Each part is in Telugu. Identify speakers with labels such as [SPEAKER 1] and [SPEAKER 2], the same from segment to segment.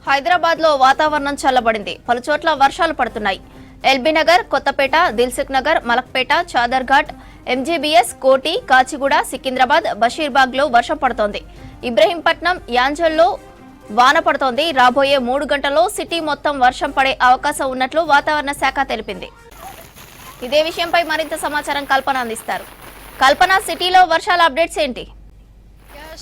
[SPEAKER 1] హైదరాబాద్ లో వాతావరణం చల్లబడింది. పలుచోట్ల వర్షాలు పడుతున్నాయి. ఎల్బీ నగర్, కొత్తపేట, దిల్సుఖ్ నగర్, మలక్పేట, చాదర్ఘాట్, ఎంజీబీఎస్, కోటి, కాచిగూడ, సికింద్రాబాద్, బషీర్బాగ్ లో వర్షం పడుతోంది. ఇబ్రహీంపట్నం, యాంజల్లో వాన పడుతోంది. రాబోయే 3 గంటల్లో సిటీ మొత్తం వర్షం పడే అవకాశం ఉన్నట్లు వాతావరణ శాఖ తెలిపింది. ఇదే విషయంపై మరింత సమాచారం కల్పన అందిస్తారు. కల్పన, సిటీలో వర్షాల అప్డేట్స్ ఏంటి?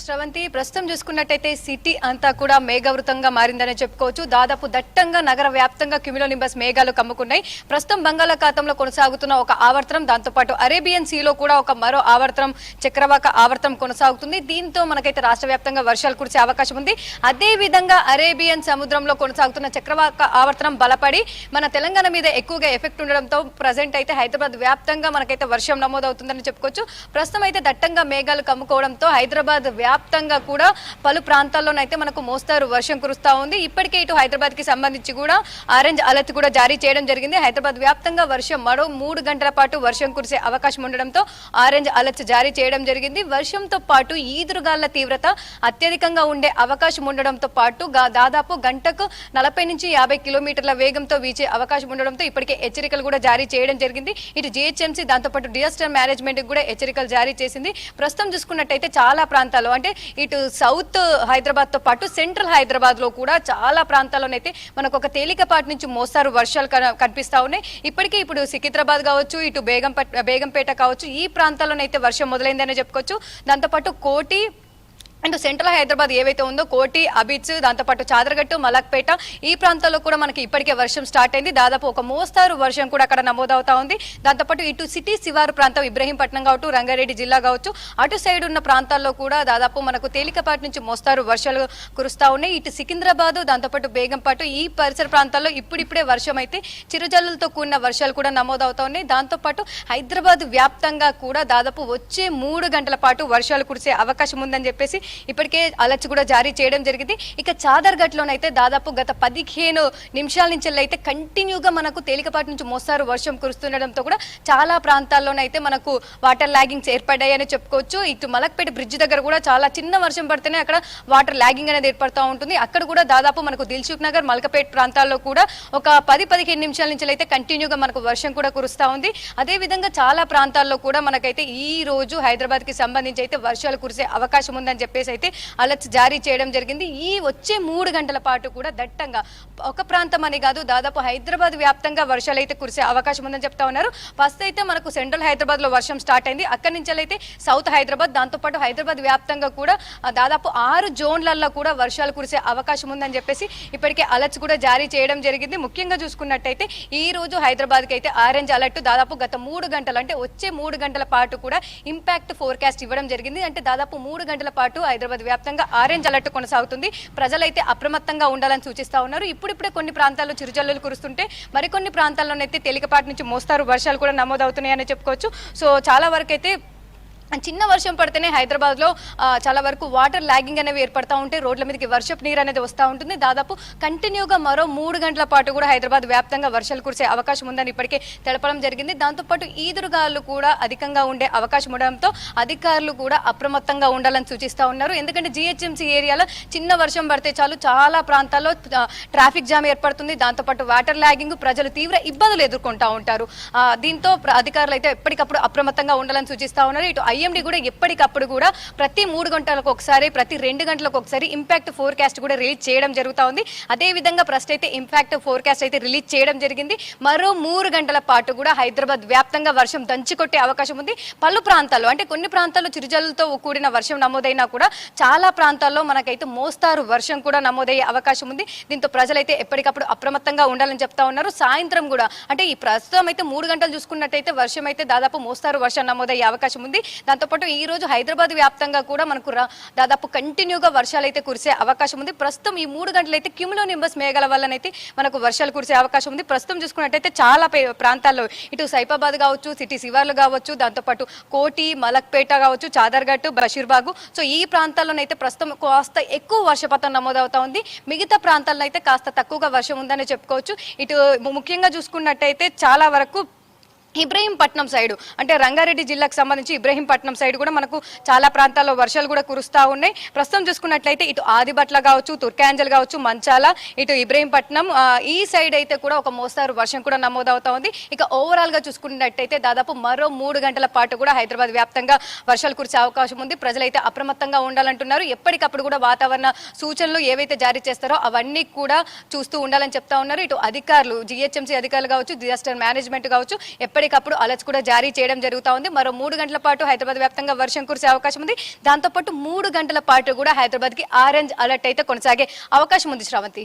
[SPEAKER 2] శ్రవంతి, ప్రస్తుతం చూసుకున్నట్టయితే సిటీ అంతా కూడా మేఘావృతంగా మారిందని చెప్పుకోవచ్చు. దాదాపు దట్టంగా నగర వ్యాప్తంగా క్యూమిలోనింబస్ మేఘాలు కమ్ముకున్నాయి. ప్రస్తుతం బంగాళాఖాతంలో కొనసాగుతున్న ఒక ఆవర్తనం, దాంతోపాటు అరేబియన్ సీలో కూడా ఒక మరో ఆవర్తనం, చక్రవాక ఆవర్తనం కొనసాగుతుంది. దీంతో మనకైతే రాష్ట్ర వ్యాప్తంగా వర్షాలు కురిసే అవకాశం ఉంది. అదే విధంగా అరేబియన్ సముద్రంలో కొనసాగుతున్న చక్రవాక ఆవర్తనం బలపడి మన తెలంగాణ మీద ఎక్కువగా ఎఫెక్ట్ ఉండడంతో ప్రజెంట్ అయితే హైదరాబాద్ వ్యాప్తంగా మనకైతే వర్షం నమోదవుతుందని చెప్పుకోవచ్చు. ప్రస్తుతం అయితే దట్టంగా మేఘాలు కమ్ముకోవడంతో హైదరాబాద్ వ్యాప్తంగా కూడా పలు ప్రాంతాల్లోనైతే మనకు మోస్తారు వర్షం కురుస్తా ఉంది. ఇప్పటికే ఇటు హైదరాబాద్ కి సంబంధించి కూడా ఆరెంజ్ అలర్ట్ కూడా జారీ చేయడం జరిగింది. హైదరాబాద్ వ్యాప్తంగా వర్షం మరో 3 గంటల పాటు వర్షం కురిసే అవకాశం ఉండడంతో ఆరెంజ్ అలర్ట్ జారీ చేయడం జరిగింది. వర్షంతో పాటు ఈదురుగాళ్ల తీవ్రత అత్యధికంగా ఉండే అవకాశం ఉండడంతో పాటు దాదాపు గంటకు 40 నుంచి 50 కిలోమీటర్ల వేగంతో వీచే అవకాశం ఉండడంతో ఇప్పటికే హెచ్చరికలు కూడా జారీ చేయడం జరిగింది. ఇటు జిహెచ్ఎంసీ దాంతోపాటు డిజాస్టర్ మేనేజ్మెంట్ కూడా హెచ్చరికలు జారీ చేసింది. ప్రస్తుతం చూసుకున్నట్టయితే చాలా ప్రాంతాల్లో అంటే ఇటు సౌత్ హైదరాబాద్ తో పాటు సెంట్రల్ హైదరాబాద్ లో కూడా చాలా ప్రాంతాల్లోనైతే మనకు ఒక తేలికపాటి నుంచి మోస్తారు వర్షాలు కనిపిస్తా ఉన్నాయి. ఇప్పటికే ఇప్పుడు సికింద్రాబాద్ కావచ్చు, ఇటు బేగంపేట కావచ్చు, ఈ ప్రాంతాల్లోనైతే వర్షం మొదలైందని చెప్పుకోవచ్చు. దాంతోపాటు కోటి అండ్ సెంట్రల్ హైదరాబాద్ ఏవైతే ఉందో కోటి, అబిడ్స్, దాంతోపాటు చాదరగట్టు, మలక్పేట ఈ ప్రాంతాల్లో కూడా మనకి ఇప్పటికే వర్షం స్టార్ట్ అయింది. దాదాపు ఒక మోస్తారు వర్షం కూడా అక్కడ నమోదవుతా ఉంది. దాంతోపాటు ఇటు సిటీ శివారు ప్రాంతం ఇబ్రహీంపట్నం కావచ్చు, రంగారెడ్డి జిల్లా కావచ్చు, అటు సైడ్ ఉన్న ప్రాంతాల్లో కూడా దాదాపు మనకు తేలికపాటి నుంచి మోస్తారు వర్షాలు కురుస్తా ఉన్నాయి. ఇటు సికింద్రాబాద్, దాంతోపాటు బేగంపాటు ఈ పరిసర ప్రాంతాల్లో ఇప్పుడిప్పుడే వర్షం అయితే చిరుజల్లులతో కూడిన వర్షాలు కూడా నమోదవుతా ఉన్నాయి. దాంతోపాటు హైదరాబాద్ వ్యాప్తంగా కూడా దాదాపు వచ్చే 3 గంటల పాటు వర్షాలు కురిసే అవకాశం ఉందని చెప్పేసి ఇప్పటికే అలర్ట్ కూడా జారీ చేయడం జరిగింది. ఇక చాదర్ఘట్ లోనైతే దాదాపు గత 15 నిమిషాల నుంచి అయితే కంటిన్యూగా మనకు తేలికపాటి నుంచి మోస్తారు వర్షం కురుస్తుండడంతో కూడా చాలా ప్రాంతాల్లోనైతే మనకు వాటర్ లాగింగ్స్ ఏర్పడ్డాయని చెప్పుకోవచ్చు. ఇటు మలక్పేట బ్రిడ్జ్ దగ్గర కూడా చాలా చిన్న వర్షం పడితేనే అక్కడ వాటర్ లాగింగ్ అనేది ఏర్పడుతూ ఉంటుంది. అక్కడ కూడా దాదాపు మనకు దిల్సుఖ్ నగర్, మల్కపేట ప్రాంతాల్లో కూడా ఒక 10-15 నిమిషాల నుంచి అయితే కంటిన్యూగా మనకు వర్షం కూడా కురుస్తా ఉంది. అదే విధంగా చాలా ప్రాంతాల్లో కూడా మనకైతే ఈ రోజు హైదరాబాద్ కి సంబంధించి అయితే వర్షాలు కురిసే అవకాశం ఉందని చెప్పేసి అయితే అలర్ట్స్ జారీ చేయడం జరిగింది. ఈ వచ్చే 3 గంటల పాటు కూడా దట్టంగా ఒక ప్రాంతం అని కాదు దాదాపు హైదరాబాద్ వ్యాప్తంగా వర్షాలు అయితే కురిసే అవకాశం ఉందని చెప్తా ఉన్నారు. ఫస్ట్ అయితే మనకు సెంట్రల్ హైదరాబాద్ లో వర్షం స్టార్ట్ అయింది. అక్కడి నుంచి అయితే సౌత్ హైదరాబాద్, దాంతోపాటు హైదరాబాద్ వ్యాప్తంగా కూడా దాదాపు 6 జోన్లలో కూడా వర్షాలు కురిసే అవకాశం ఉందని చెప్పేసి ఇప్పటికే అలర్ట్స్ కూడా జారీ చేయడం జరిగింది. ముఖ్యంగా చూసుకున్నట్టయితే ఈ రోజు హైదరాబాద్ కి అయితే ఆరెంజ్ అలర్ట్ దాదాపు గత 3 గంటలు అంటే వచ్చే 3 గంటల పాటు కూడా ఇంపాక్ట్ ఫోర్కాస్ట్ ఇవ్వడం జరిగింది. అంటే దాదాపు 3 గంటల పాటు హైదరాబాద్ వ్యాప్తంగా ఆరెంజ్ అలర్ట్ కొనసాగుతుంది. ప్రజలైతే అప్రమత్తంగా ఉండాలని సూచిస్తా ఉన్నారు. ఇప్పుడిప్పుడే కొన్ని ప్రాంతాల్లో చిరుజల్లులు కురుస్తుంటే మరికొన్ని ప్రాంతాల్లోనైతే తేలికపాటి నుంచి మోస్తారు వర్షాలు కూడా నమోదవుతున్నాయని చెప్పుకోవచ్చు. సో చాలా వరకు అయితే చిన్న వర్షం పడితేనే హైదరాబాద్ లో చాలా వరకు వాటర్ లాగింగ్ అనేవి ఏర్పడతా ఉంటే రోడ్ల మీదకి వర్షపు నీరు అనేది వస్తూ ఉంటుంది. దాదాపు కంటిన్యూగా మరో 3 గంటల పాటు కూడా హైదరాబాద్ వ్యాప్తంగా వర్షాలు కురిసే అవకాశం ఉందని ఇప్పటికే తెలపడం జరిగింది. దాంతోపాటు ఈదురుగాలు కూడా అధికంగా ఉండే అవకాశం ఉండడంతో అధికారులు కూడా అప్రమత్తంగా ఉండాలని సూచిస్తా ఉన్నారు. ఎందుకంటే జిహెచ్ఎంసీ ఏరియాలో చిన్న వర్షం పడితే చాలు చాలా ప్రాంతాల్లో ట్రాఫిక్ జామ్ ఏర్పడుతుంది. దాంతోపాటు వాటర్ లాగింగ్, ప్రజలు తీవ్ర ఇబ్బందులు ఎదుర్కొంటా ఉంటారు. దీంతో అధికారులు అయితే ఎప్పటికప్పుడు అప్రమత్తంగా ఉండాలని సూచిస్తా ఉన్నారు. ఇటు ఐఎండీ కూడా ఎప్పటికప్పుడు కూడా ప్రతి 3 గంటలకు ఒకసారి, ప్రతి 2 గంటలకు ఒకసారి ఇంపాక్ట్ ఫోర్కాస్ట్ కూడా రిలీజ్ చేయడం జరుగుతూ ఉంది. అదే విధంగా ప్రస్తుతం అయితే ఇంపాక్ట్ ఫోర్కాస్ట్ అయితే రిలీజ్ చేయడం జరిగింది. మరో 3 గంటల పాటు కూడా హైదరాబాద్ వ్యాప్తంగా వర్షం దంచికొట్టే అవకాశం ఉంది. పలు ప్రాంతాల్లో అంటే కొన్ని ప్రాంతాల్లో చిరుజల్లుతో కూడిన వర్షం నమోదైనా కూడా చాలా ప్రాంతాల్లో మనకైతే మోస్తారు వర్షం కూడా నమోదయ్యే అవకాశం ఉంది. దీంతో ప్రజలైతే ఎప్పటికప్పుడు అప్రమత్తంగా ఉండాలని చెప్తా ఉన్నారు. సాయంత్రం కూడా అంటే ఈ ప్రస్తుతం అయితే 3 గంటలు చూసుకున్నట్టయితే వర్షం అయితే దాదాపు మోస్తారు వర్షం నమోదయ్యే అవకాశం ఉంది. దాంతోపాటు ఈ రోజు హైదరాబాద్ వ్యాప్తంగా కూడా మనకు దాదాపు కంటిన్యూగా వర్షాలు అయితే కురిసే అవకాశం ఉంది. ప్రస్తుతం ఈ 3 గంటలు అయితే క్యూములోనింబస్ మేఘాల వల్లనైతే మనకు వర్షాలు కురిసే అవకాశం ఉంది. ప్రస్తుతం చూసుకున్నట్టయితే చాలా ప్రాంతాల్లో ఇటు సైఫాబాద్ కావచ్చు, సిటీ శివార్లు కావచ్చు, దాంతోపాటు కోటి, మలక్పేట కావచ్చు, చాదర్ఘట్, బషీర్బాగు, సో ఈ ప్రాంతాల్లోనైతే ప్రస్తుతం కాస్త ఎక్కువ వర్షపాతం నమోదవుతా ఉంది. మిగతా ప్రాంతాల్లో అయితే కాస్త తక్కువగా వర్షం ఉందని చెప్పుకోవచ్చు. ఇటు ముఖ్యంగా చూసుకున్నట్టయితే చాలా వరకు ఇబ్రహీంపట్నం సైడ్ అంటే రంగారెడ్డి జిల్లాకు సంబంధించి ఇబ్రహీంపట్నం సైడ్ కూడా మనకు చాలా ప్రాంతాల్లో వర్షాలు కూడా కురుస్తూ ఉన్నాయి. ప్రస్తుతం చూసుకున్నట్లయితే ఇటు ఆదిబట్ల కావచ్చు, తుర్కాంజల్ కావచ్చు, మంచాల, ఇటు ఇబ్రహీంపట్నం ఈ సైడ్ అయితే కూడా ఒక మోస్తారు వర్షం కూడా నమోదవుతా ఉంది. ఇక ఓవరాల్ గా చూసుకున్నట్టయితే దాదాపు మరో 3 గంటల పాటు కూడా హైదరాబాద్ వ్యాప్తంగా వర్షాలు కురిసే అవకాశం ఉంది. ప్రజలైతే అప్రమత్తంగా ఉండాలంటున్నారు. ఎప్పటికప్పుడు కూడా వాతావరణ సూచనలు ఏవైతే జారీ చేస్తారో అవన్నీ కూడా చూస్తూ ఉండాలని చెప్తా ఉన్నారు. ఇటు అధికారులు, జిహెచ్ఎంసీ అధికారులు కావచ్చు, డిజాస్టర్ మేనేజ్మెంట్ కావచ్చు, ఎప్పటికప్పుడు అలర్ట్స్ కూడా జారీ చేయడం జరుగుతూ ఉంది. మరో 3 గంటల పాటు హైదరాబాద్ వ్యాప్తంగా వర్షం కురిసే అవకాశం ఉంది. దాంతోపాటు 3 గంటల పాటు కూడా హైదరాబాద్ కి ఆరెంజ్ అలర్ట్ అయితే కొనసాగే అవకాశం ఉంది. శ్రావంతి.